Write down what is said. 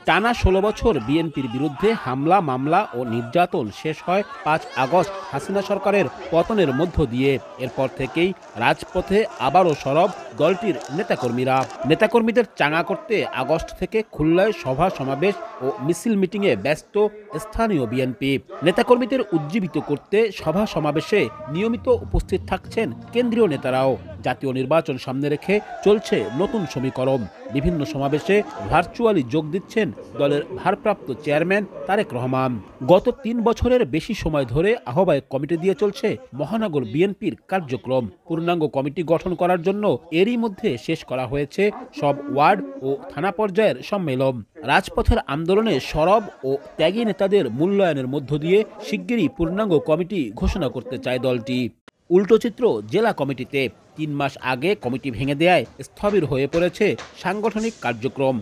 টানা ১৬ বছর বিএনপির বিরুদ্ধে হামলা, মামলা ও নির্যাতন শেষ হয় ৫ আগস্ট হাসিনা সরকারের পতনের মধ্য দিয়ে। এরপর থেকেই রাজপথে আবারও সরব দলটির নেতাকর্মীরা। নেতাকর্মীদের চাঙা করতে আগস্ট থেকে খুলনায় সভা সমাবেশ ও মিছিল মিটিংয়ে ব্যস্ত স্থানীয় বিএনপি। নেতাকর্মীদের উজ্জীবিত করতে সভা সমাবেশে নিয়মিত উপস্থিত থাকছেন কেন্দ্রীয় নেতারাও। জাতীয় নির্বাচন সামনে রেখে চলছে নতুন সমীকরণ। বিভিন্ন সমাবেশে ভার্চুয়ালি যোগ দিচ্ছেন দলের ভারপ্রাপ্ত চেয়ারম্যান তারেক রহমান। গত ৩ বছরের বেশি সময় ধরে আহ্বায়ক কমিটি দিয়ে চলছে মহানগর বিএনপির কার্যক্রম। পূর্ণাঙ্গ কমিটি গঠন করার জন্য এরই মধ্যে শেষ করা হয়েছে সব ওয়ার্ড ও থানা পর্যায়ের সম্মেলন। রাজপথের আন্দোলনে সরব ও ত্যাগী নেতাদের মূল্যায়নের মধ্য দিয়ে শিগগিরই পূর্ণাঙ্গ কমিটি ঘোষণা করতে চায় দলটি। উল্টো চিত্র জেলা কমিটিতে। ৩ মাস আগে কমিটি ভেঙে দেয়ায় স্থবির হয়ে পড়েছে সাংগঠনিক কার্যক্রম।